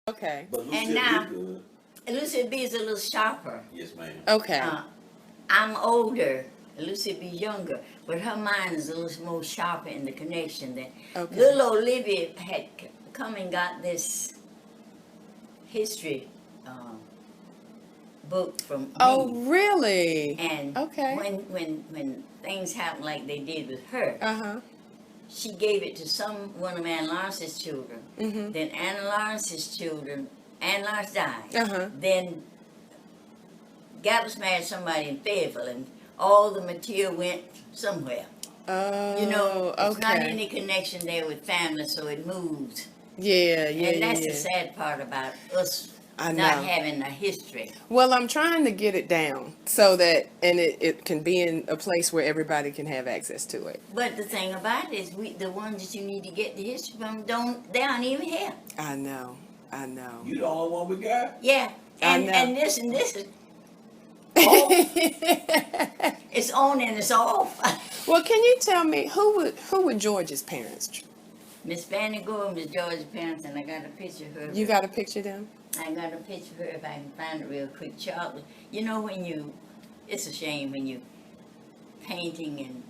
Okay. But And Lucille now, be good. Lucille B is a little sharper. Yes, ma'am. Okay. I'm older. Lucille B younger, but her mind is a little more sharper in the connection. That Okay. little Olivia had come and got this history book from Oh, me. really? And Okay. when things happen like they did with her, Uh-huh. she gave it to one of Ann Lawrence's children. Mm-hmm. Then Ann Lawrence's children, Ann Lawrence died. Uh-huh. Then Gabs married somebody in Fayetteville, and all the material went somewhere. Oh, You know, it's not okay. any connection there with family, so it moved. Yeah, And that's yeah. the sad part about us I not know. having a history. Well, I'm trying to get it down so that, and it can be in a place where everybody can have access to it. But the thing about it is, the ones that you need to get the history from, they aren't even here. I know. I know. You the only one we got? Yeah, I and know. this is off. It's on and it's off. Well, can you tell me who were George's parents? Miss Fannie Gorham is George's parents, and I got a picture of her. You got a picture of them? I got a picture of her if I can find it real quick. Charlie, you know it's a shame when you painting and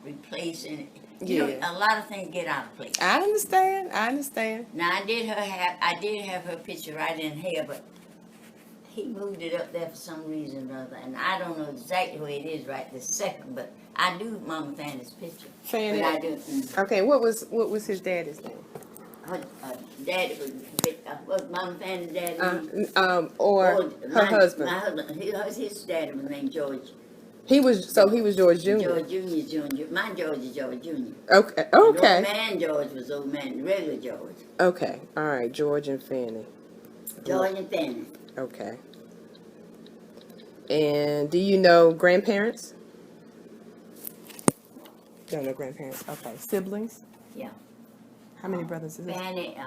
replacing. You know, Yeah. a lot of things get out of place. I understand. I understand. Now I did have her picture right in here, but he moved it up there for some reason or other, and I don't know exactly where it is right this second, but I do Mama Fanny's picture. Fanny. But I do. Okay, what was his daddy's name? Her daddy was Mama Fanny's daddy. Or her husband. My husband. His daddy was named George. He was George Jr. George Jr. My George is George Jr. Okay. The old Okay. man George was old man, regular George. Okay. All right. George and Fanny. George and Fanny. Okay. And do you know grandparents? Don't know grandparents. Okay. Siblings? Yeah. How many brothers is this? Fanny,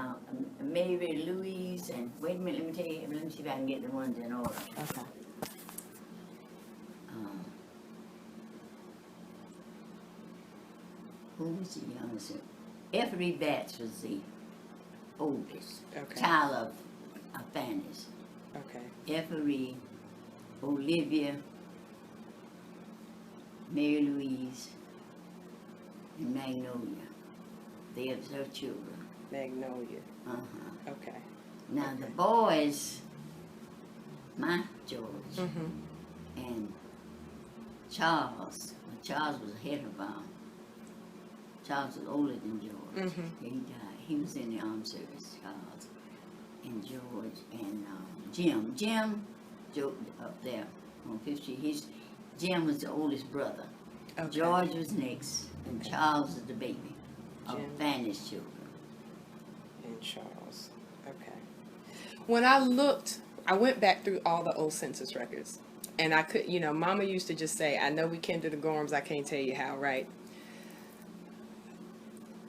Mary, Louise, and wait a minute, let me tell you, let me see if I can get the ones in order. Okay. Who was the youngest? Every Batch was the oldest Okay. child of Fanny's. Okay. Every, Olivia, Mary Louise, and Magnolia. They are her children. Magnolia. Uh-huh. Okay. Now the boys, my George Mhm. and Charles. Charles was ahead of Charles was older than George. Mhm. He died. He was in the armed service. Charles and George and Jim. Jim, up there on 50. Jim was the oldest brother. Okay. George was next, and Charles was the baby of Jim. Fanny's children. And Charles. Okay. When I went back through all the old census records, and I could, Mama used to just say, "I know we kin to the Gorhams, I can't tell you how," right?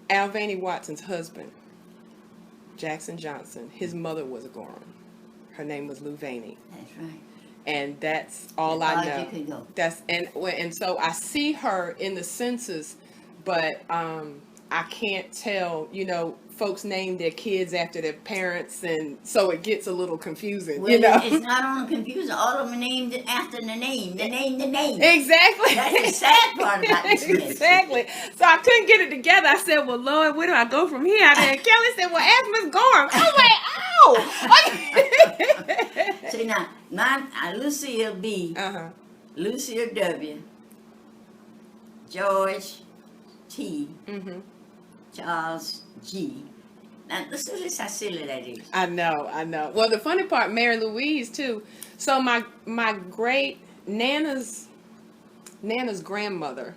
Alvanny Watson's husband, Jackson Johnson, his mother was a Gorham. Her name was Lou Vaney. That's right. And that's all That's I all know. you could go. And so I see her in the census, but I can't tell. Folks name their kids after their parents, and so it gets a little confusing. Well, it's not only confusing. All of them are named after the name. The name. Exactly. That's the sad part about this mess. Exactly. So I couldn't get it together. I said, "Well, Lord, where do I go from here?" And Kelly said, "Well, ask Miss Gorham." I was like, "Ow!" See now, my Lucille B, Uh-huh. Lucille W, George T, Mm-hmm. Charles G. Now listen how silly that is. I know. Well, the funny part, Mary Louise too. So my great Nana's grandmother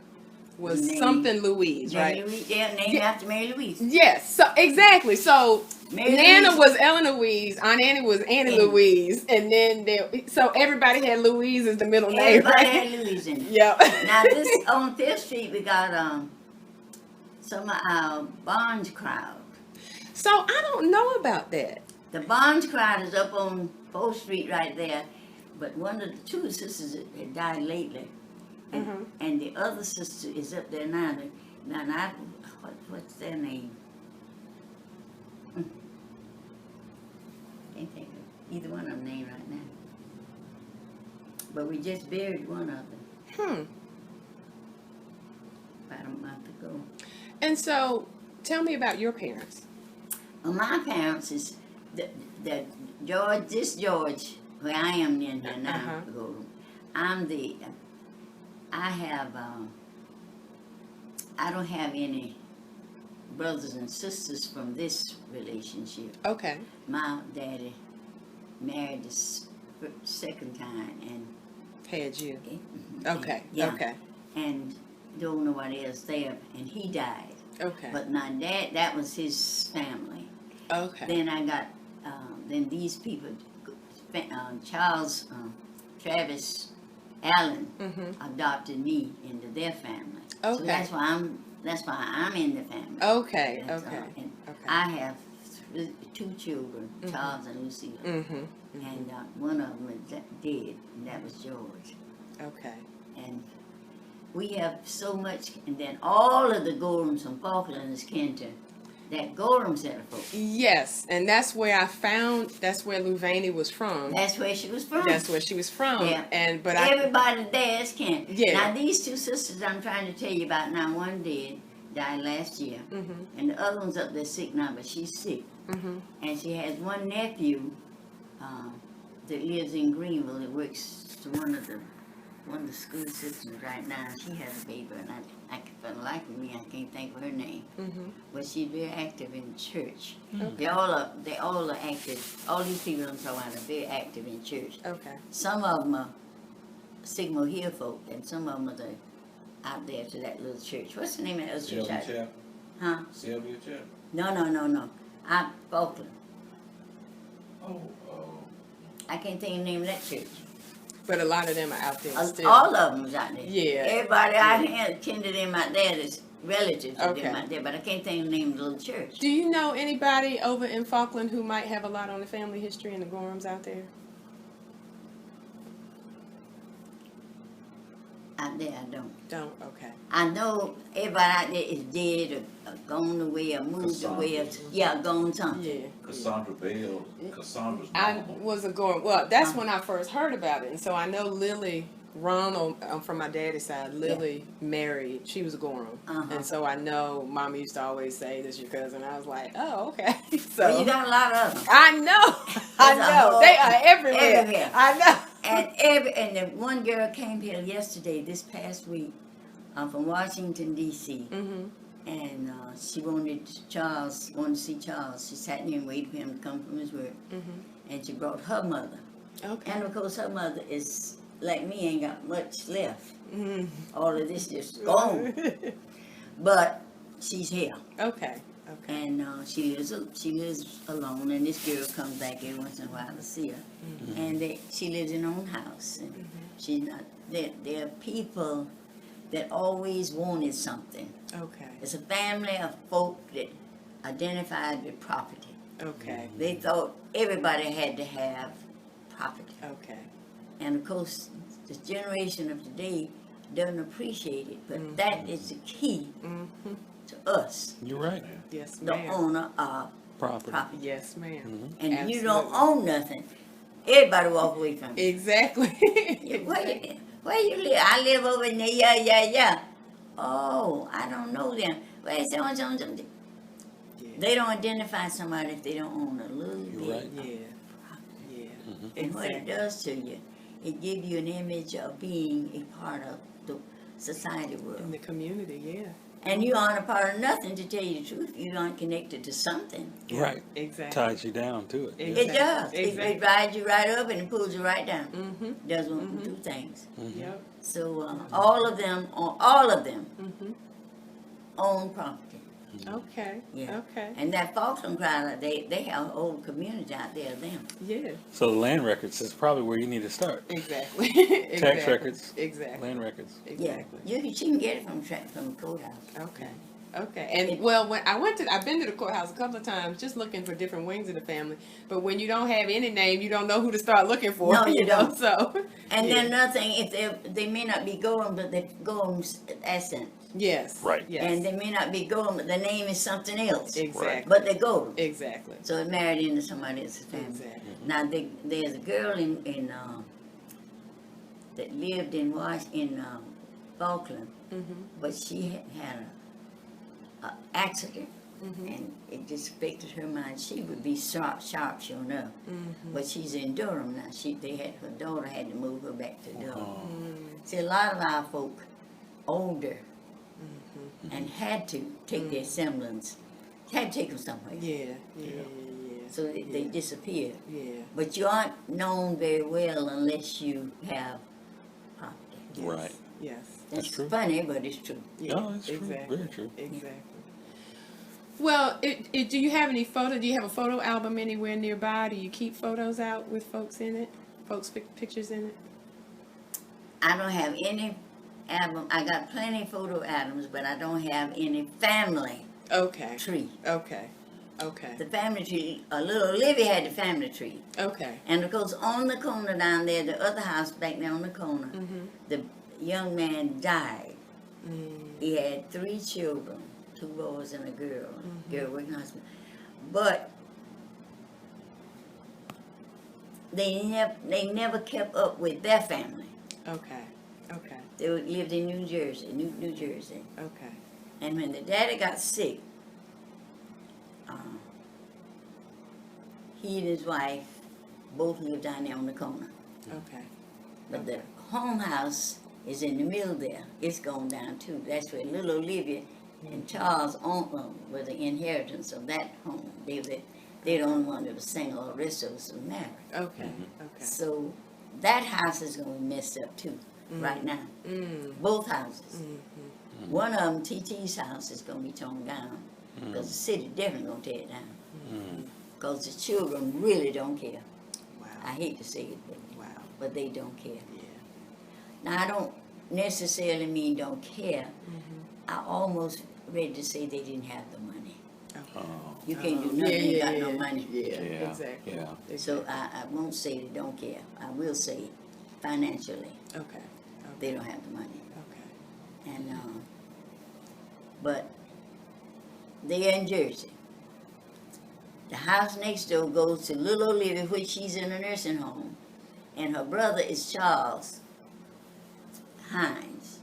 was Named something Louise, Mary right? Louise, yeah, named after Mary Louise. Yes. So exactly. So Mary Nana Louise. was Ellen Louise, Aunt Annie was Annie Louise, and then so everybody had Louise as the middle name, Everybody right? had Louise in it. Yeah. Now this on Fifth Street we got some of our Barnes crowd. So I don't know about that. The Barnes crowd is up on 4th Street right there, but one of the two sisters had died lately, and the other sister is up there now. Now, what's their name? either one of them named right now. But we just buried one of them about a month ago. And so, tell me about your parents. Well, my parents is the George, where I am in here now. I don't have any brothers and sisters from this relationship. Okay. My daddy married the second time and Had you. and, Okay. And don't know what else there, and he died. Okay. But my dad, that was his family. Okay. Then I got, then these people, Travis Allen adopted me into their family. Okay. So that's why I'm in the family. Okay. That's Okay. all. And Okay. I have two children, Charles and Lucille. And one of them is dead, and that was George. Okay. And we have so much, and then all of the Gorhams from Falkland is kin to that Gorham set of folks. Yes, and that's where that's where Fannie was from. That's where she was from. That's where she was from. Yeah. But everybody there is kin. Yeah. Now these two sisters I'm trying to tell you about now, one died last year, and the other one's up there sick now, but she's sick. And she has one nephew that lives in Greenville that works to one of the school systems right now. She has a baby, and for the life of me, I can't think of her name. But she's very active in church. They all are active. All these people I'm talking about are very active in church. Okay. Some of them are Signal Hill folk, and some of them are out there to that little church. What's the name of that little church? Sylvia Chap. Huh? Sylvia Chap. No. Out Falkland. Oh. I can't think of the name of that church. But a lot of them are out there still. All of them is out there. Yeah. Everybody I had kin to them out there that's relatives to Okay. them out there, but I can't think of the name of the little church. Do you know anybody over in Falkland who might have a lot on the family history in the Gorhams out there? Out there, I don't. Don't? Okay. I know everybody out there is dead or gone away or moved away or, gone something. Yeah. Cassandra Bell. Cassandra's I mama. was a Gorham. Well, that's when I first heard about it. And so I know Lily Ronald, from my daddy's side, Lily married. She was a Gorham. And so I know Mama used to always say, "This your cousin." I was like, "Oh, okay." So Well, you got a lot of them. I know. They are everywhere. I know. And the one girl came here yesterday, this past week, from Washington D.C. And she wanted to see Charles. She sat there and waited for him to come from his work. And she brought her mother. Okay. And of course, her mother is like me, ain't got much left. All of this just gone. But she's here. Okay. And she lives alone, and this girl comes back every once in a while to see her. And she lives in her own house. And she's not. There are people that always wanted something. Okay. It's a family of folk that identified with property. Okay. They thought everybody had to have property. Okay. And of course, the generation of today doesn't appreciate it, but that is the key to us. You're right. Yes, The ma'am. owner of Property. property. Yes, ma'am. And Absolutely. you don't own nothing, everybody walk away from you. Exactly. Where you live? I live over in there, yeah. Oh, I don't know them. Where's so. They don't identify somebody if they don't own a little bit. You're right. Yeah. And what it does to you, it gives you an image of being a part of the society world. In the community, yeah. And you aren't a part of nothing, to tell you the truth. You aren't connected to something. Right. Exactly. Ties you down to it. Exactly. It does. Exactly. It rides you right up and it pulls you right down. Does two things. Yep. So all of them own property. Okay. Yeah. Okay. And that Falkland crowd, they have a whole community out there of them. Yeah. So the land records is probably where you need to start. Exactly. Tax records. Exactly. Land records. Exactly. Yeah. She can get it from the courthouse. Okay. Okay. And well, when I've been to the courthouse a couple of times just looking for different wings of the family. But when you don't have any name, you don't know who to start looking for. No, you know? don't. So. And then another thing, if they may not be Gorham, but they're Gorham's descendants. Yes. Right. Yes. And they may not be Gorham, but the name is something else. Exactly. But they're Gorham. Exactly. So it married into somebody else's family. Exactly. Now there's a girl in that lived in Falkland, but she had a accident, and it just affected her mind. She would be sharp, sure enough. But she's in Durham now. Her daughter had to move her back to Durham. See, a lot of our folk older and had to take their semblance, had to take them somewhere. Yeah. So they disappeared. Yeah. But you aren't known very well unless you have property. Yes. Right. Yes. That's true. funny, but it's true. Yeah. No, it's true. Exactly. Very true. Exactly. Well, do you have any photo? Do you have a photo album anywhere nearby? Do you keep photos out with folks in it? Pictures in it? I don't have any album. I got plenty of photo albums, but I don't have any family Okay. tree. Okay. Okay. The family tree, little Olivia had the family tree. Okay. And of course, on the corner down there, the other house back there on the corner, the young man died. He had 3 children, 2 boys and a girl, girl working husband. But they never kept up with their family. Okay. Okay. They lived in New Jersey, New Jersey. Okay. And when the daddy got sick, he and his wife both lived down there on the corner. Okay. But the home house is in the middle there. It's gone down too. That's where little Olivia and Charles were the inheritance of that home. They're the only one that was single. The rest of us were married. Okay. Okay. So that house is going to be messed up too right now. Both houses. One of them, TT's house, is going to be torn down because the city definitely going to tear it down. Because the children really don't care. Wow. I hate to say it, Wow. but they don't care. Yeah. Now, I don't necessarily mean don't care. I almost ready to say they didn't have the money. Okay. You can't do nothing, you got no money. Yeah. Yeah. Exactly. Yeah. So I won't say they don't care. I will say financially Okay. they don't have the money. Okay. And but they're in Jersey. The house next door goes to little Olivia, which she's in a nursing home, and her brother is Charles Hines,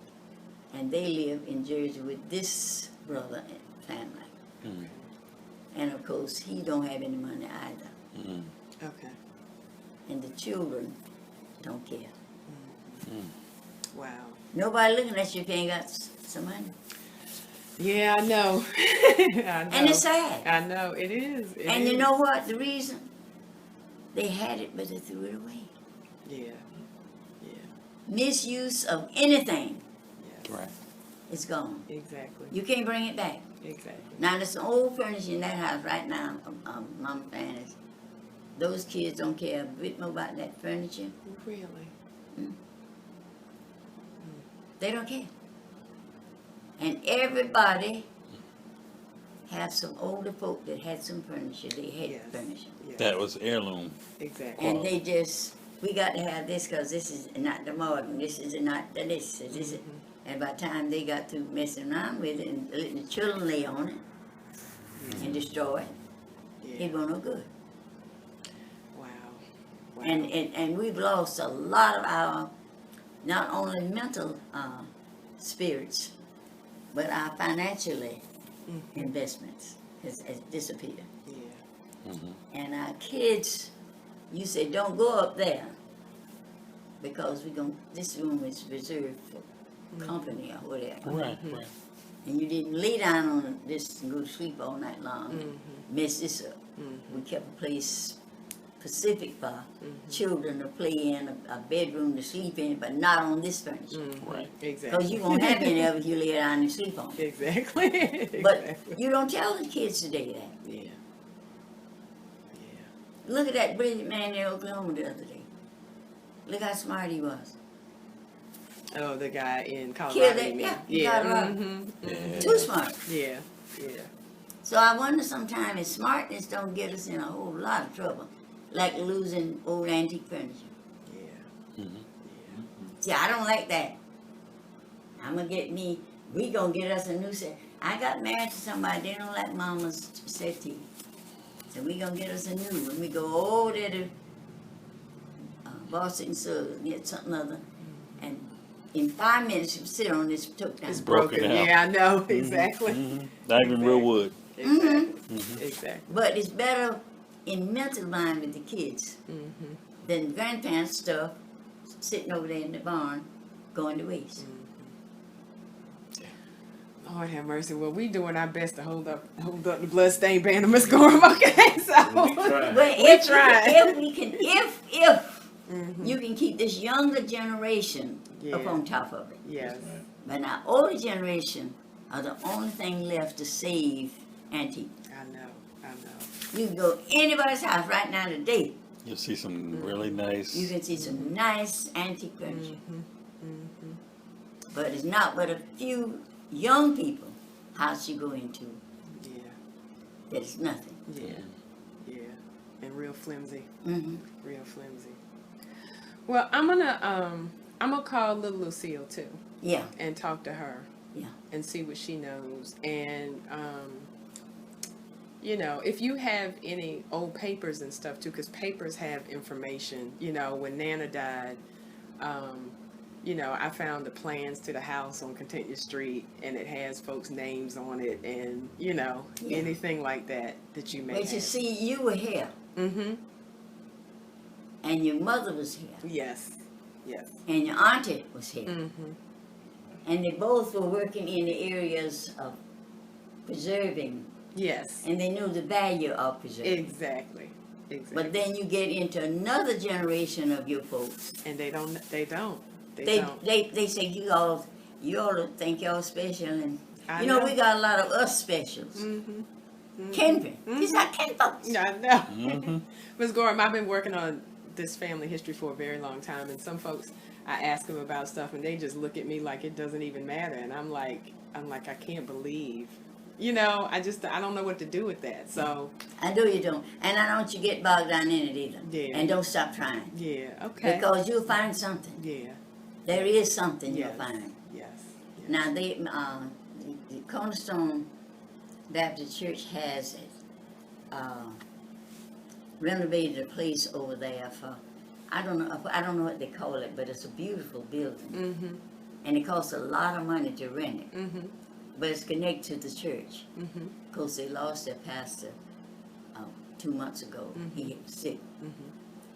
and they live in Jersey with this brother and family. And of course, he don't have any money either, Okay. and the children don't care. Wow. Nobody looking at you if you ain't got some money, Yeah, I know. I know. and it's sad. I know it is. It And you is. know what? The reason they had it, but they threw it away. Yeah. Yeah. Misuse of anything Yes. Right. is gone. Exactly. You can't bring it back. Exactly. Now there's some old furniture in that house right now, Mama Fannie's. Those kids don't care a bit more about that furniture. Really. They don't care. And everybody have some older folk that had some furniture. They had Yes. furniture. Yes. That was heirloom. Exactly. And they just, we got to have this because this is not the modern, this is not the this is it. And by the time they got through messing around with it and letting the children lay on it and destroy it, Yeah. it won't no good. Wow. Wow. And we've lost a lot of our, not only mental spirits, but our financially investments has disappeared. Yeah. And our kids, you say, don't go up there because this room is reserved for company or whatever. Right. Right. And you didn't lay down on this and go to sleep all night long, mess this up. We kept a place specific for children to play in, a bedroom to sleep in, but not on this furniture. Right. Exactly. Because you won't have any of it if you lay down and sleep on it. Exactly. But Exactly. you don't tell the kids today that. Yeah. Yeah. Look at that brilliant man in Oklahoma the other day. Look how smart he was. Oh, the guy in Colorado. Killed you it, mean? yeah, Colorado. Yeah. Too smart. Yeah. Yeah. So I wonder sometimes if smartness don't get us in a whole lot of trouble, like losing old antique furniture. Yeah. See, I don't like that. I'm gonna get me We gonna get us a new set. I got married to somebody, they don't like mama's settee. So we gonna get us a new one. We go over there to Boston Suggs, get something other. And in 5 minutes, you sit on this, took down. It's Broken broken. out. Yeah, I know. Exactly. Not even real wood. Exactly. Exactly. But it's better in mental line with the kids than grandparents' stuff sitting over there in the barn going to waste. Lord have mercy. Well, we doing our best to hold up the bloodstained banner, Miss Gorham. Okay, so We try. But if we can, you can keep this younger generation up Yeah. on top of it. yes, Right. But our older generation are the only thing left to save antique. I know. You can go anybody's house right now today. You'll see some really nice. You can see some nice antique furniture. But it's not but a few young people house you go into Yeah, that is nothing. yeah, and real flimsy, Mm-hmm. real flimsy. Well, I'm gonna call little Lucille too Yeah, and talk to her. Yeah. And see what she knows. And you know, if you have any old papers and stuff too, because papers have information. You know, when Nana died, you know, I found the plans to the house on Contentia Street, and it has folks' names on it, and you know, Yeah. anything like that you may but have. you see, you were here, Mm-hmm. and your mother was here, Yes. Yes. and your auntie was here, Mm-hmm. and they both were working in the areas of preserving, Yes. and they knew the value of preserving. Exactly. Exactly. But then you get into another generation of your folks. And they don't. They don't. They say you all think y'all special, and I you know know. we got a lot of us specials. Mm-hmm. Kinfolk. These are kinfolks. Yeah, I know. Mm-hmm. Ms. Gorham, I've been working on this family history for a very long time, and some folks, I ask them about stuff, and they just look at me like it doesn't even matter, and I'm like, I can't believe, you know, I don't know what to do with that. So I know you don't, and I don't want you get bogged down in it either. Yeah. And don't stop trying, yeah, okay, because you'll find something. yeah, There is something yes, you'll find. yes, yes. Now the Cornerstone Baptist Church has renovated a place over there for I don't know what they call it, but it's a beautiful building, Mm-hmm. and it costs a lot of money to rent it. Mm-hmm. But it's connected to the church. Mm-hmm. Of course, they lost their pastor 2 months ago. He was sick,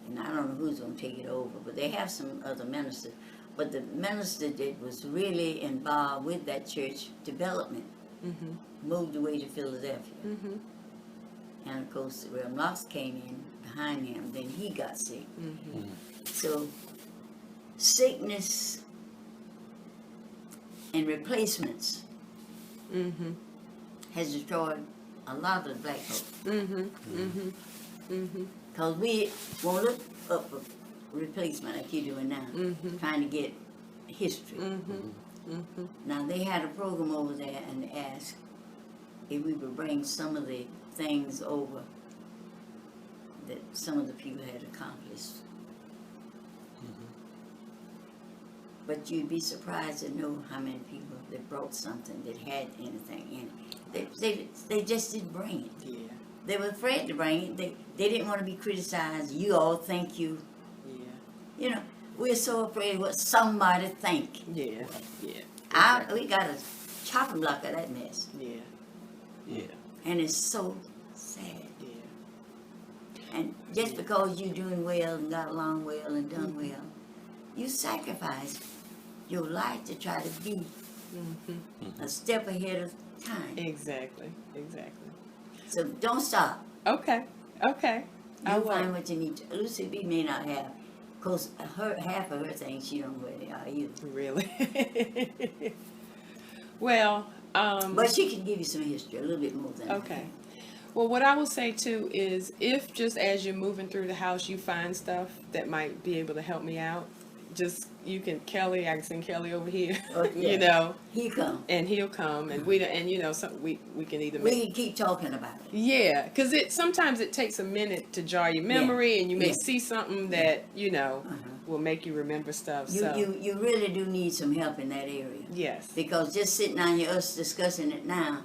and I don't know who's going to take it over. But they have some other ministers. But the minister that was really involved with that church development moved away to Philadelphia. Mm-hmm. And of course, Reverend Knox came in behind him. Then he got sick. Mm-hmm. So sickness and replacements Mm-hmm. has destroyed a lot of the black folks. Mm-hmm. Mm-hmm. Mm-hmm. Because we won't look up for replacement like you're doing now, trying to get history. Mm-hmm. Now, they had a program over there, and they asked if we would bring some of the things over that some of the people had accomplished. But you'd be surprised to know how many people that brought something that had anything in it. They just didn't bring it. Yeah. They were afraid to bring it. They didn't want to be criticized. You all think you, Yeah. you know, we're so afraid of what somebody think. Yeah. Yeah. We got a chopping block of that mess. Yeah. Yeah. And it's so sad. Yeah. And just because you're doing well and got along well and done well, you sacrifice your life to try to be a step ahead of time. Exactly. Exactly. So don't stop. Okay. Okay. I You'll will. find what you need to. Lucy B may not have, because half of her things she don't know where they are either. Really? Well, But she can give you some history, a little bit more than I okay. can. Well, what I will say too is if just as you're moving through the house you find stuff that might be able to help me out, just I can send Kelly over here, Oh, yeah. you know, He come. and he'll come and we can either We make, can keep talking about it. yeah, because sometimes it takes a minute to jar your memory and you may Yeah. see something that, you know, will make you remember stuff. You really do need some help in that area. Yes. Because just sitting down here, us discussing it now,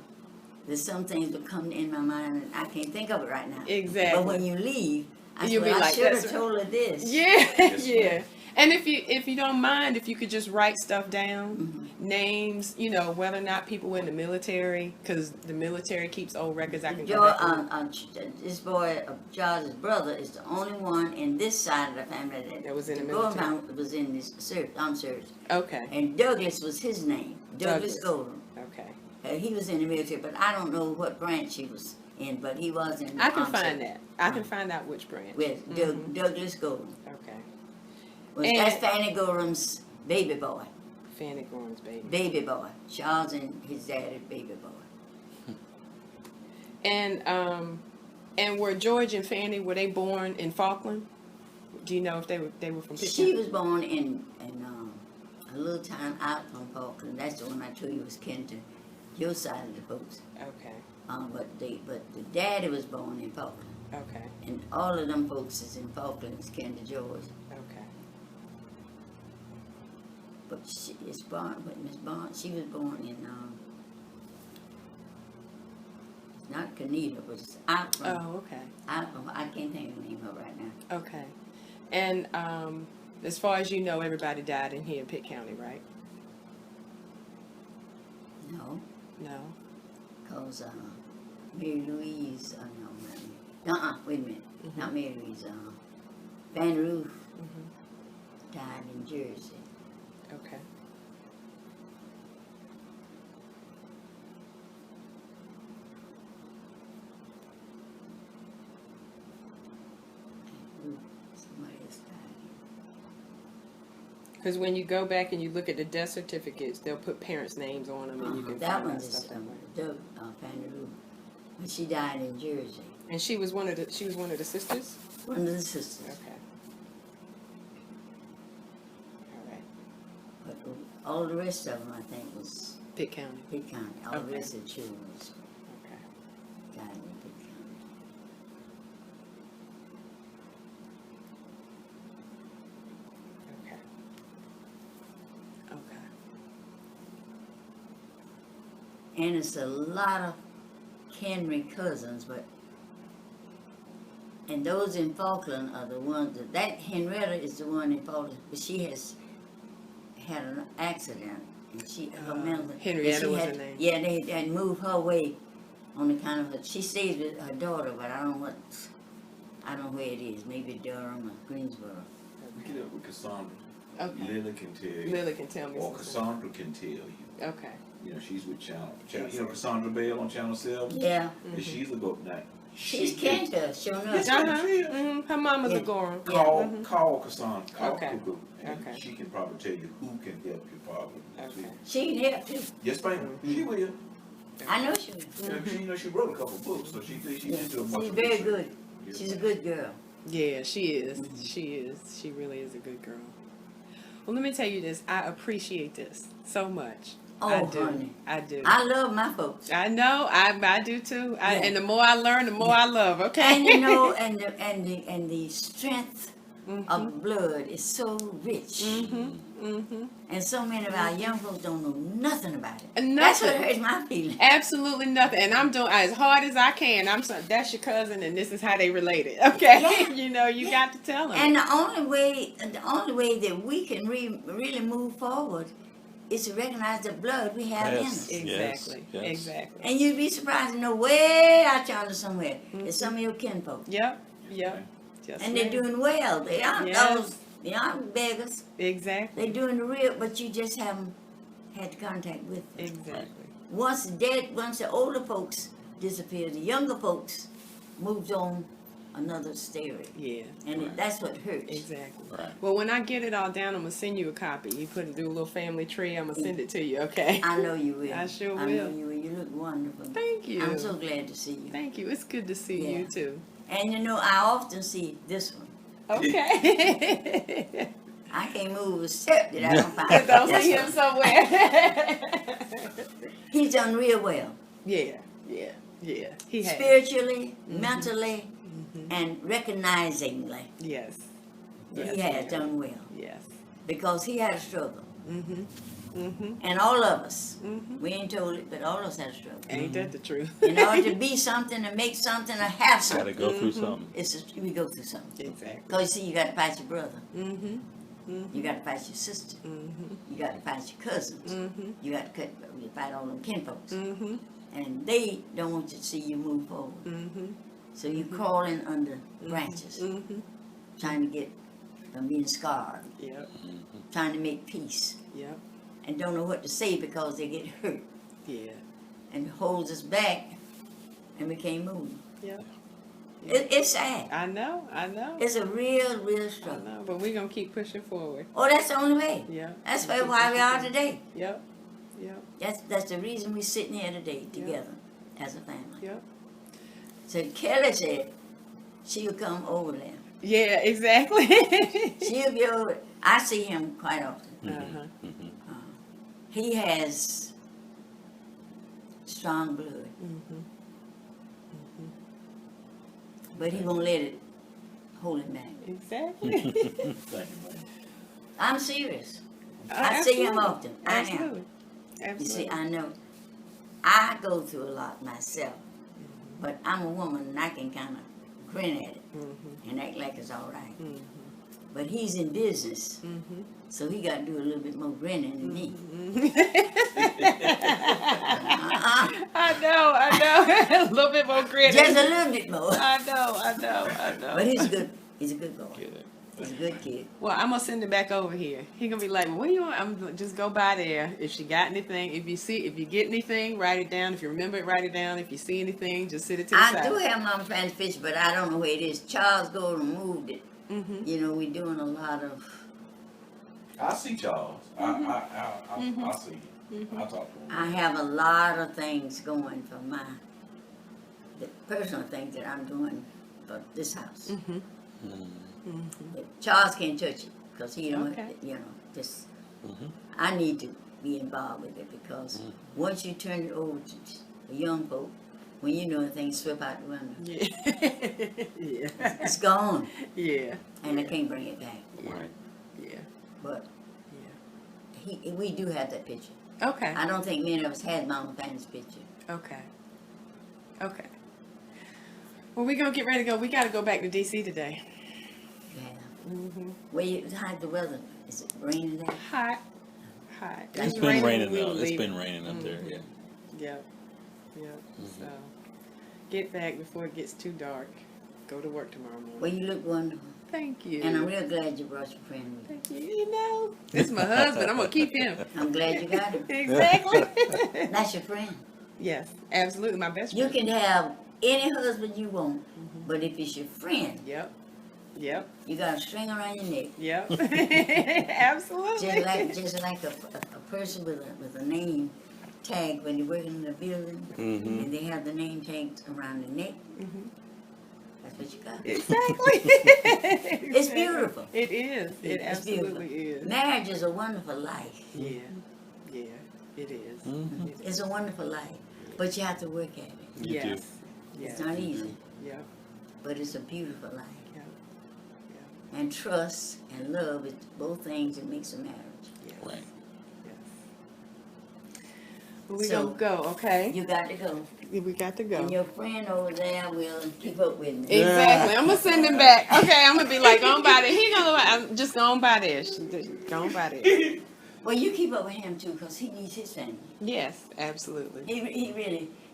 there's some things that come in my mind and I can't think of it right now. Exactly. But when you leave, I You'll said, be I like, should have "That's told her this." Yeah, yeah. And if you don't mind, if you could just write stuff down, names, you know, whether or not people were in the military, because the military keeps old records. I can go back and This boy, Charles's brother, is the only one in this side of the family That was in the Gorham military. family was in this armed service. Okay. And Douglas was his name, Douglas Douglas. Gorham. Okay. He was in the military, but I don't know what branch he was in, but he was in the I can armed find service. that. I can find out which branch. With Douglas Gorham. Okay. That's Fannie Gorham's baby boy. Fannie Gorham's baby. Baby boy. Charles and his daddy, baby boy. And were George and Fannie, were they born in Falkland? Do you know if they were from Pitt? She was born in a little town out from Falkland. That's the one I told you was kin to your side of the folks. Okay. But the daddy was born in Falkland. Okay. And all of them folks is in Falkland is kin to George. Okay. But Miss Barnes, she was born in not Canada, but it's out from. Oh, okay. Out from, I can't think of the name of it right now. Okay. And as far as you know, everybody died in here in Pitt County, right? No, No. cause Mary Louise. No, wait a minute. Not Mary Louise. Van Roof died in Jersey. Okay. Somebody else died. Because when you go back and you look at the death certificates, they'll put parents' names on them, and you can That find one out is stuff like Doug Fannie Roof. But she died in Jersey. And she was one of the sisters. One of the sisters. Okay. All right. But all the rest of them, I think, was Pitt County. Pitt County. All the Okay. rest of the children was Okay. died in Pitt County. Okay. Okay. And it's a lot of Henry cousins, and those in Falkland are the ones that Henrietta is the one in Falkland, but she has had an accident, and her mental. Henrietta and was had, her name. Yeah, they had moved her away on account of her. She stays with her daughter, but I don't know where it is. Maybe Durham or Greensboro. Get up with Cassandra. Okay. Lily can tell you. Lily can tell me Or something. Cassandra can tell you. Okay. You know, she's with Channel. You know Cassandra Bell on Channel 7? Yeah, And she's a good night. she's kin to us, sure enough. Uh-huh. Her mama's a Yeah. Gorham. Call Cassandra. Call Okay. Cuckoo. And Okay. she can probably tell you who can help your father. Okay. She can help too. Yes, ma'am. She will. I know she will. Yeah, she wrote a couple books, so she did do a bunch She's of very research. good. Yes, She's a ma'am. good girl. Yeah, she is. She is. She really is a good girl. Well, let me tell you this. I appreciate this so much. Oh, I do. honey. I do. I love my folks. I know. I do too. Yeah. And the more I learn, the more I love. Okay. And you know, and the strength of blood is so rich. And so many of our young folks don't know nothing about it. And That's what nothing. hurts my feelings. Absolutely nothing. And I'm doing as hard as I can. That's your cousin, and this is how they related. Okay. Yeah. You know, you got to tell them. And the only way that we can really move forward is to recognize the blood we have in us. Yes. Exactly. Yes. Exactly. And you'd be surprised to know way out yonder somewhere that some of your kinfolk. Yep. Yep. Just And they're ma'am. doing well. They aren't Yes. they aren't beggars. Exactly. They're doing the real, but you just haven't had contact with them. Exactly. Once the older folks disappeared, the younger folks moved on another stereo. Yeah. And that's what hurts. Exactly. Right. Well, when I get it all down, I'm gonna send you a copy. You do a little family tree. I'm gonna send it to you. Okay. I know you will. I sure I know will. you will. You look wonderful. Thank you. I'm so glad to see you. Thank you. It's good to see Yeah. you too. And you know, I often see this one. Okay. I can't move a step that I don't find. Don't this see him one. somewhere. He's done real well. Yeah. Yeah. Yeah. He has. Spiritually, mentally, and recognizingly. Yes. Yes, he has ma'am. done well Yes. because he had a struggle. Mm-hmm. Mm-hmm. And all of us, Mm-hmm. we ain't told it, but all of us had a struggle. Ain't that the truth? In order to be something, to make something, to have Gotta something, go through something. we go through something. Exactly. Because you see, you got to fight your brother. Mm-hmm. You got to fight your sister. Mm-hmm. You got to fight your cousins. Mm-hmm. You got to fight all them kinfolks. Mm-hmm. And they don't want you to see you move forward. Mm-hmm. So you crawling under branches, Mm-hmm. trying to get from being scarred, Yep. trying to make peace, Yep. and don't know what to say because they get hurt Yeah. and holds us back, and we can't move. Yep. It's sad. I know. I know. It's a real I struggle. know. But we're gonna keep pushing forward. Oh, that's the only way. Yeah. That's why we are today. Yep. Yep. That's the reason we're sitting here today together as a family. Yep. So Kelly said she'll come over there. Yeah. Exactly. She'll be over. I see him quite often. Uh-huh. He has strong blood, Mm-hmm. but he won't let it hold him back. Exactly. Thank you, man. I'm serious. I see him often. I am. Absolutely. You Absolutely. see, I know. I go through a lot myself, but I'm a woman and I can kind of grin at it Mm-hmm. and act like it's all right. Mm-hmm. But he's in business, Mm-hmm. so he got to do a little bit more grinning than me. I know. A little bit more credit. Just a little bit more. I know. But he's good. He's a good boy. Good. He's a good kid. Well, I'm gonna send it back over here. He gonna be like, well, "What do you want?" I'm gonna just go by there. If she got anything, if you get anything, write it down. If you remember it, write it down. If you see anything, just sit it to the I side. do have Mama Fannie's picture, but I don't know where it is. Charles Gorham moved it. Mm-hmm. You know, we're doing a lot of. I see Charles. I see him. I talk to him. I have a lot of things going for the personal things that I'm doing for this house. Mm-hmm. Charles can't touch it because he don't. Okay. You know, just. Mhm. I need to be involved with it because once you turn it over to the young folk, when you know things slip out the window, Yeah. Yeah. it's gone, Yeah. and I can't bring it back. Right. Yeah. But Yeah. we do have that picture. Okay. I don't think many of us had Mama Fannie's picture. Okay. Okay. Well, we're gonna get ready to go. We got to go back to DC today. Yeah. Mm-hmm. How's the weather? Is it raining there? Hot. Hot. It's been raining when we though. were It's leaving. been raining up there. Yeah. Yep. Yep. So get back before it gets too dark. Go to work tomorrow morning. Well, you look wonderful. Thank you. And I'm real glad you brought your friend with you. Thank you. You know, this is my husband. I'm gonna keep him. I'm glad you got him. Exactly. That's your friend. Yes, absolutely, my best You friend. can have any husband you want, but if it's your friend, Yep. Yep. you got a string around your neck. Yep. Absolutely. Just like a person with a name tag when you're working in a building, Mhm. and they have the name tags around the neck. Mhm. That's what you got. Exactly. It's beautiful. It is. It It's absolutely beautiful. is. Marriage is a wonderful life. Yeah. Yeah. It is. Mhm. It is. It's a wonderful life, but you have to work at it. You Yes. too. Yes. It's not easy, Yep. but it's a beautiful life. Yep. And trust and love is both things that makes a marriage. Yes. Right. Yes. Well, we So- gonna go, okay? You got to go. We got to go. And your friend over there will keep up with me. Exactly. I'm gonna send him back. Okay, I'm gonna be like, go on by there. He gonna. I'm just going by there. Go on by there. Well, you keep up with him too, because he needs his family. Yes, absolutely.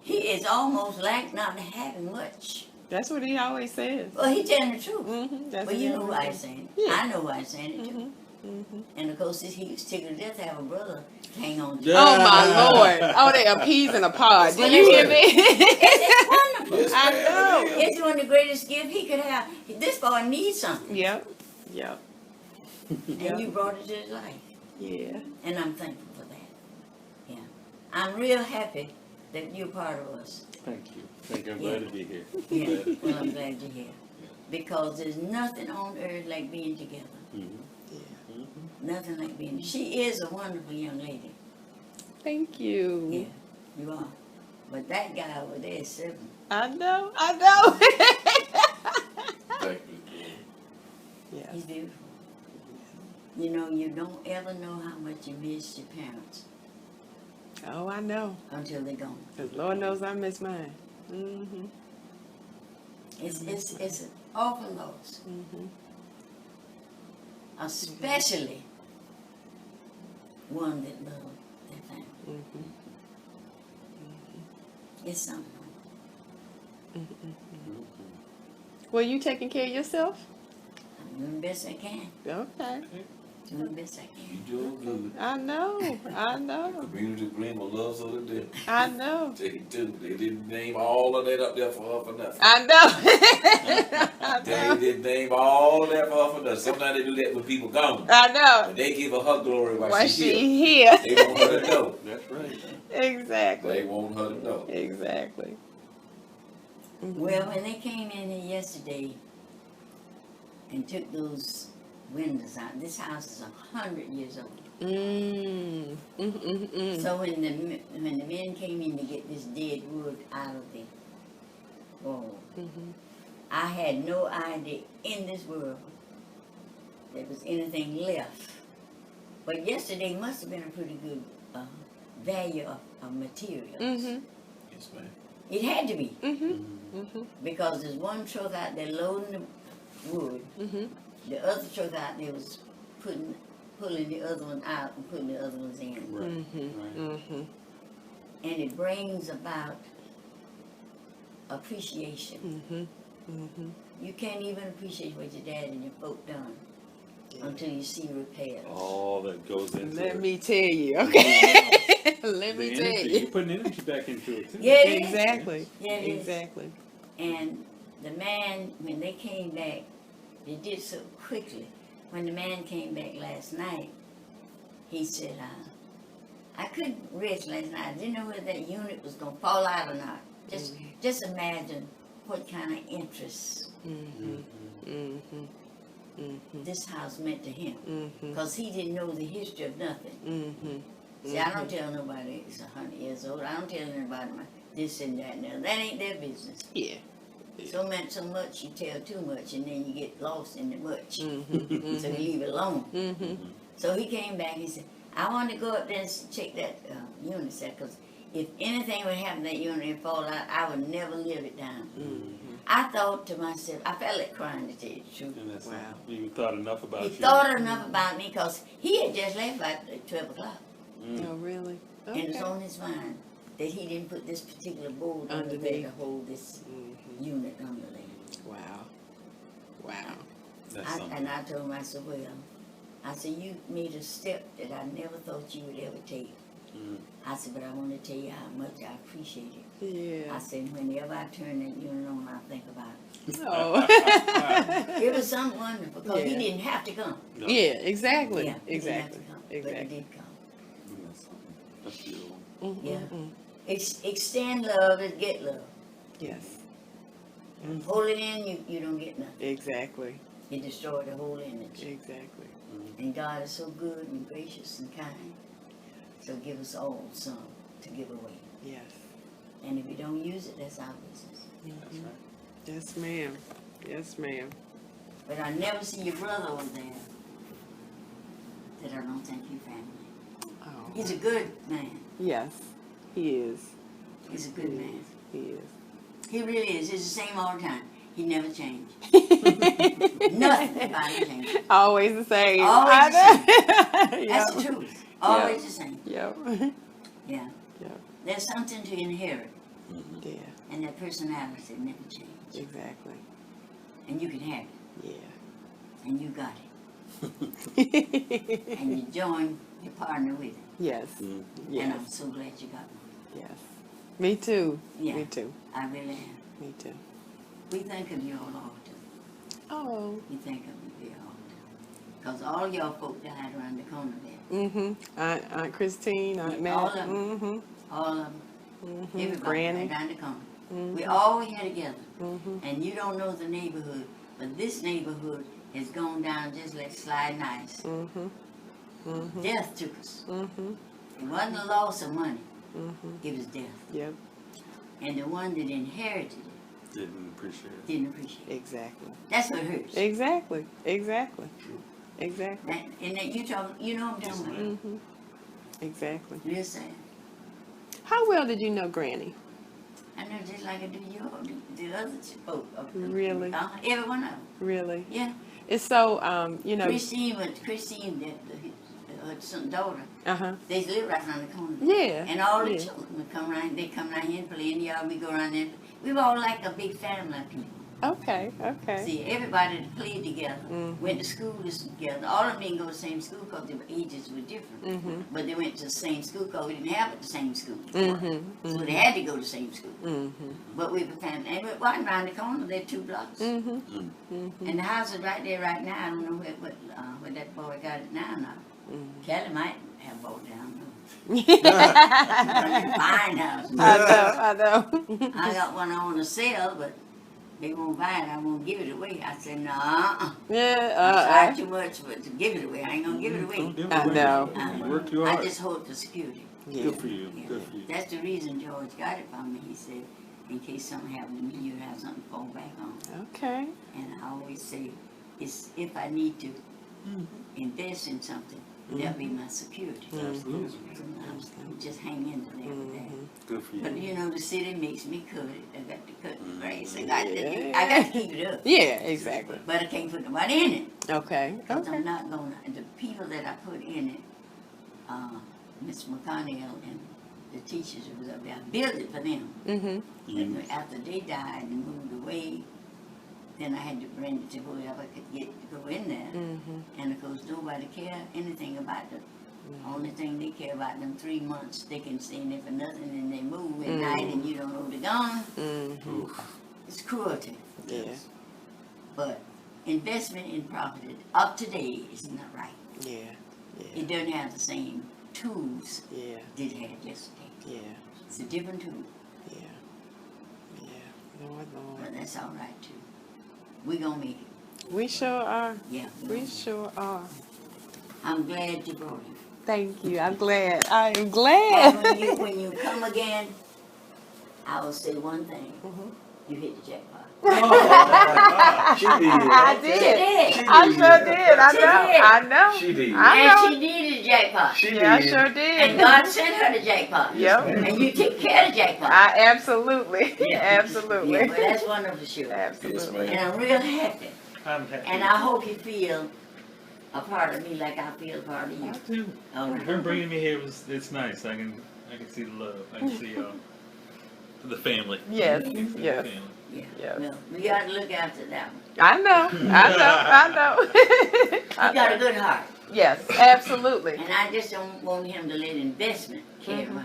He is almost like not having much. That's what he always says. Well, he telling the truth. Mm-hmm. That's Well, what you he know always why he's says. saying it. Yeah. I know why he's saying it too. Mm-hmm. And of course, he was tickled to death to have a brother hang on to. Yeah. Oh my Lord! Oh, they are peas in a pod. Did you hear me? It's wonderful. I know. It's one of the greatest gifts he could have. This boy needs something, Yep. Yep. and you brought it to his life. Yeah. And I'm thankful for that. Yeah. I'm real happy that you're part of us. Thank you. Thank you. I'm glad to be here. Yeah. Well, I'm glad you're here. Because there's nothing on earth like being together. Mhm. Yeah. Mhm. Nothing like being. She is a wonderful young lady. Thank you. Yeah, you are. But that guy over there is 7. I know. I know. Thank you. Yeah. He's beautiful. You know, you don't ever know how much you miss your parents Oh, I know. until they're gone. 'Cause Lord knows I miss mine. Mm-hmm. It's an awful loss, Mm-hmm. especially one that loved their family. Mm-hmm. It's something. Well, you taking care of yourself? I'm doing the best I can. Okay. Doing the best I You can. doing good. I know. I The know. community agreement loves her to death. I know. They do. They didn't name all of that up there for her for nothing. I know. I They know. didn't name all of that for her for nothing. Sometimes they do that when people gone. I know. But they give her glory while Why she's she here. here? They want her to know. That's right. They Exactly. want her to know. Exactly. Well, when they came in here yesterday and took those windows out, this house is 100 years old. Mm. Mm-mm-mm. So when the men came in to get this dead wood out of the wall, Mm-hmm. I had no idea in this world there was anything left. But yesterday must have been a pretty good value of materials. Mm-hmm. Yes, ma'am. It had to be, Mm-hmm. Mm-hmm. because there's one truck out there loading the wood, Mm-hmm. the other truck out there was pulling the other one out and putting the other ones in. Right. Mm-hmm. Right. Mm-hmm. And it brings about appreciation. Mm-hmm. Mm-hmm. You can't even appreciate what your dad and your folk done until you see repairs. All that goes into Let it. me tell you, okay? Let me The tell energy, you. you're putting energy back into it too. Yeah, it is. Exactly. Yeah, it is. Exactly. And the man, when they came back, they did so quickly. When the man came back last night, he said, I couldn't rest last night. I didn't know whether that unit was going to fall out or not. Just imagine what kind of interest Mm-hmm. Mm-hmm. Mm-hmm. this house meant to him. Mm-hmm. Because he didn't know the history of nothing. Mm-hmm. See, I don't tell nobody it's 100 years old. I don't tell anybody this and that and that. That ain't their business. Yeah. So much, you tell too much, and then you get lost in the much. Mm-hmm. So you leave it alone. Mm-hmm. So he came back, he said, I want to go up there and check that unit set, because if anything would happen to that unit and fall out, I would never live it down. Mm-hmm. I thought to myself, I felt like crying, to tell you the truth. And that's Wow. You thought enough about He you. thought enough about me, because he had just left by 12 o'clock. Mm. Oh, really? And it was Okay. on his mind that he didn't put this particular board under there Underneath. to hold this Mm-hmm. unit under there. Wow. Wow. That's something. And I told him, I said, well, I said, you made a step that I never thought you would ever take. Mm. I said, but I want to tell you how much I appreciate it. I Yeah. said, whenever I turn that unit on, I think about it. Oh. It was something wonderful, because he Yeah. didn't have to come. No. Yeah, exactly. Yeah, he didn't have to Exactly. come, but he Exactly. did come. That's something. That's beautiful. Mm-hmm. Yeah. Extend love and get love. Yes. Hold it in, you don't get nothing. Exactly. You destroy the whole image. Exactly. And God is so good and gracious and kind. So give us all some to give away. Yes. And if we don't use it, that's our business. That's right. Yes, ma'am. Yes, ma'am. But I never see your brother over there that I don't think you family. Oh. He's a good man. Yes, he is. He's a good man. He is. He really is. He's the same all the time. He never changed. Nothing about him changed. Always the same. Always the same. That's the truth. Always the same. Yep. Yeah. Yep. There's something to inherit, Yeah. and that personality that never changes. Exactly. And you can have it, Yeah. and you got it. And you join your partner with it. Yes. Mm. And Yes. I'm so glad you got one. Yes. Me too. Yeah. Me too. I really am. Me too. We think of you all often. Oh. We think of you very often. Because all y'all folk died around the corner there. Mm-hmm. Aunt Christine, Aunt Matt. All of 'em. Mm-hmm. All of them. Mm-hmm. Everybody Granny. right down the corner. Mm-hmm. We all here together. Mm-hmm. And you don't know the neighborhood, but this neighborhood has gone down just like sliding ice. Mm-hmm. Mm-hmm. Death took us. Mm-hmm. It wasn't a loss of money. Mm-hmm. It was death. Yep. And the one that inherited it Didn't appreciate it. didn't appreciate it. Exactly. That's what hurts. Exactly. Exactly. Exactly. And that you talk, you know what I'm talking about. Mhm. Exactly. Real sad. How well did you know Granny? I know just like I do you, the other folk. Really? Every one of them. Really? Yeah. It's so you know. Christine, her son, daughter, Uh-huh. they live right around the corner. Yeah. And all the Yeah. children would come around. They come around here and play in the yard. We go around there. We were all like a big family of people. Okay. Okay. See, everybody that played together, Mhm. went to school together. All of them didn't go to the same school because their ages were different. Mhm. But they went to the same school because we didn't have it the same school. Mhm. So they had to go to the same school. Mhm. But we were family. And we're right around the corner. They're 2 blocks. Mhm. Mm. And the house is right there right now. I don't know where that boy got it now. Kelly might have bought it. I don't know. Fine house. I know. I got one on the sale, but they won't buy it. I won't give it away. I said, no, I Yeah. tried too much to give it away. I ain't gonna give it away. Don't give it I away. know. You work too I hard. just hope for security. Yeah. Good for you. Yeah. Good for you. That's the reason George got it from me. He said, in case something happened to me, you have something to fall back on. Okay. And I always say, it's if I need to invest in something, that'll be my security. Absolutely. I'm just hang in there with that. Good for But you. you know, the city makes me cut it. I got to cut the grass. I Yeah. got to keep it up. Yeah. Exactly. But I can't put nobody in it. Okay. Because Okay. I'm not going to. The people that I put in it, Miss McConnell and the teachers who was up there, I built it for them. Mhm. And after they died and moved away, then I had to bring it to whoever could get to go in there. Mhm. And of course, nobody care anything about them. Only thing they care about them 3 months, they can stay in there for nothing and they move at night and you don't know they're gone. Mhm. It's cruelty. Yeah. But investment in property up to date is not right. Yeah. Yeah. It doesn't have the same tools Yeah. that it had yesterday. Yeah. It's a different tool, Yeah. Yeah. Lord, but Lord. that's all right too. We gonna make it. We sure are. Yeah. We sure are. I'm glad you brought it. Thank you. I'm glad. I am And glad. when you come again, I will say one thing. You hit the jackpot. She did. I did. did. I sure did. I She know. did. I know. She did. I And know. she did the jackpot. She Yeah, I did. sure And did. God sent her the jackpot. Yep. And you take care of the jackpot. I absolutely. Absolutely. Yeah, but that's wonderful, sure. Absolutely. And I'm real happy. I'm happy. And I hope you feel a part of me like I feel a part of you. I do. All Her right. bringing me here it's nice. I can see the love. I can see the family. Yes. I can see the Yes. family. Yeah. Yes. Well, we got to look after that one. I know. I know. He got a good heart. Yes, absolutely. And I just don't want him to let investment carry him.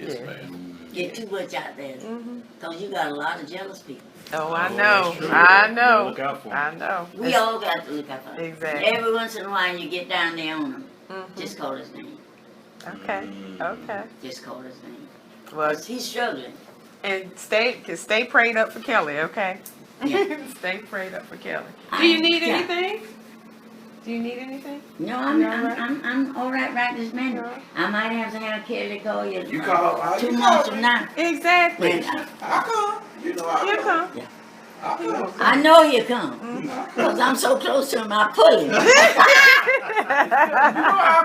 Yes, Yeah. ma'am. Get too much out there. Mhm. Because you got a lot of jealous people. Oh, I Oh, know. that's true. I You gotta know. look out for 'em. I know. We all got to look out for him. Exactly. Every once in a while you get down there on him. Mhm. Just call his name. Okay. Okay. Just call his name. Well, 'Cause he's struggling. and stay prayed up for Kelly, okay? Yeah. Stay prayed up for Kelly. Do you need Yeah. anything? Do you need anything? No, I'm You all right? I'm all right this minute. You all right? I might have to have Kelly call you. You call. 2 you months call from me. now. Exactly. When I come. You know I You come. come. I come. I know you come. Because I'm so close to him, I pull him. You know I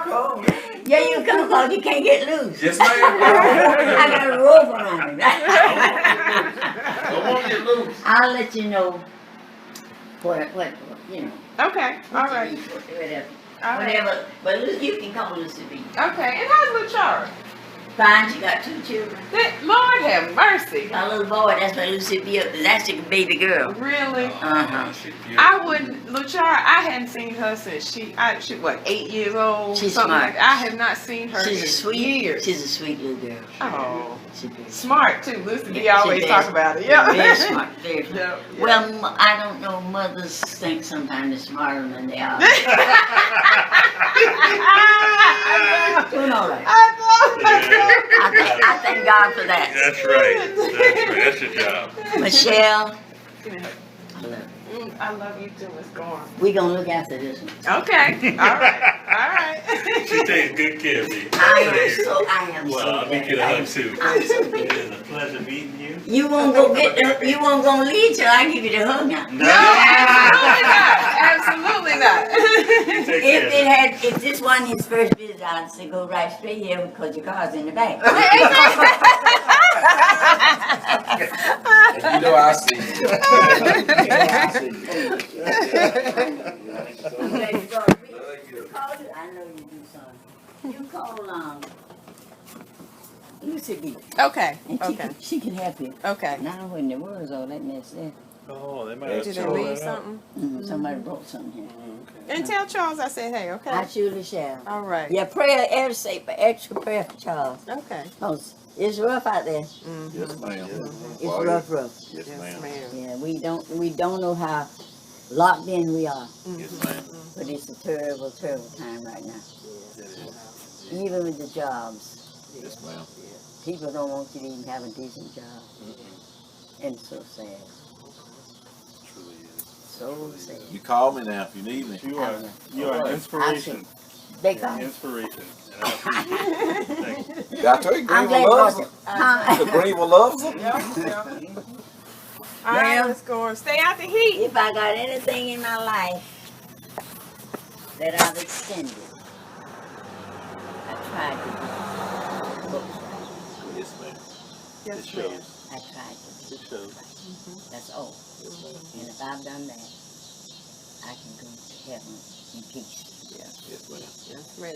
come. Yeah, you come because you can't get loose. Yes, ma'am. I got a rope around him. I want you loose. I'll let you know what you know. Okay. All right. Whatever. All right. Whatever. But you can call Lucy B. Okay. And how's little Chara? Fine, she got 2 children. Lord have mercy. My little boy, that's my Lucy B. That's your baby girl. Really? Uh-huh. I wouldn't, Luchara, I hadn't seen her since she what, 8 years old? She's something smart. like that. I have not seen her She's a in sweet, years. she's a sweet little girl. Oh, She's very smart too. Lucy B Yeah, always she's talk very- about it. Yeah. Very smart, very smart. Yeah, yeah. Well, I don't know, mothers think sometimes they're smarter than they are. Doing all right. I thank God for that. That's right. That's right. That's your job. Michelle, I love you. I love you too, Miss Gorham. We gonna look after this one. Okay. All right. All right. She takes good care of me. I am Well, so I'll glad. make it a hug too. I'm so It glad. is a pleasure meeting you. You won't go get the, you won't go leave till I give you the hug now. No, absolutely not. Absolutely not. Take care. If this wasn't his first visit, I'd say go right straight here because your car's in the back. And you know I see you. You know I see you. I'm glad you called me. Call you. I know you do, son. You call Lucille. Okay. And Okay. she can help you. Okay. Now when the world's all that mess there, Oh, they might Did Did they they Sure. leave something? somebody brought something here. And tell Charles I said hey. I Okay. surely shall. All right. Yeah, prayer, every say, extra prayer for Charles. Okay. 'Cause it's rough out there. Yes, ma'am. It's rough. Yes, Yes, ma'am. ma'am. Yeah, we don't know how locked in we are. Yes, ma'am. But it's a terrible, terrible time right now. Even with the jobs. Yes, ma'am. People don't want you to even have a decent job. And it's so sad. Truly is. So sad. You call me now if you need me. You are an inspiration. They You're call an me. inspiration. And I appreciate it. Thank you. I tell you, I'm Greenville glad loves you them. Huh? The Greenville loves them. All right, Well, Miss Gorham. Stay out the heat. if I got anything in my life that I've extended, I tried to do books. Yes, ma'am. Yes, It shows. I tried to. It shows. That's all. And if I've done that, I can go to heaven in peace. Yes, ma'am. Yes, ma'am.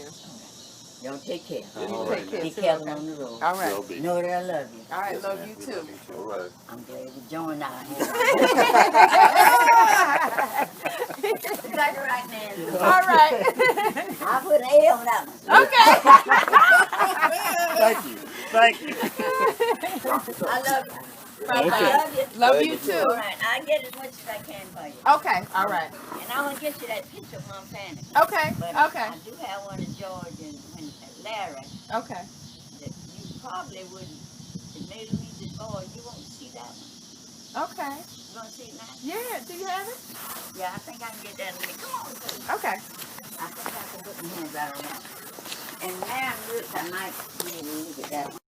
Y'all take care. Yes, You ma'am. take care Be too. careful Okay. on the road. All right. Will be. Know that I love you. All right. Yes, Love ma'am. you We too. love you too. All right. I'm glad you joined our hand. Is that the right man? All right. I put an A on that one. Okay. Thank you. Thank you. I love you. Bye-bye. I love you. Love you too. All right, I'll get as much as I can for you. Okay. All right. And I'm going to get you that picture of Mom Fannie. Okay. But Okay. I do have one of George and Larry Okay. that you probably wouldn't, if maybe we just, oh, you won't see that one. Okay. You want to see it now? Yeah. Do you have it? Yeah, I think I can get that in me. Come on, please. Okay. I think I can put my hands out on that. And Larry Roots, I might maybe look at that one.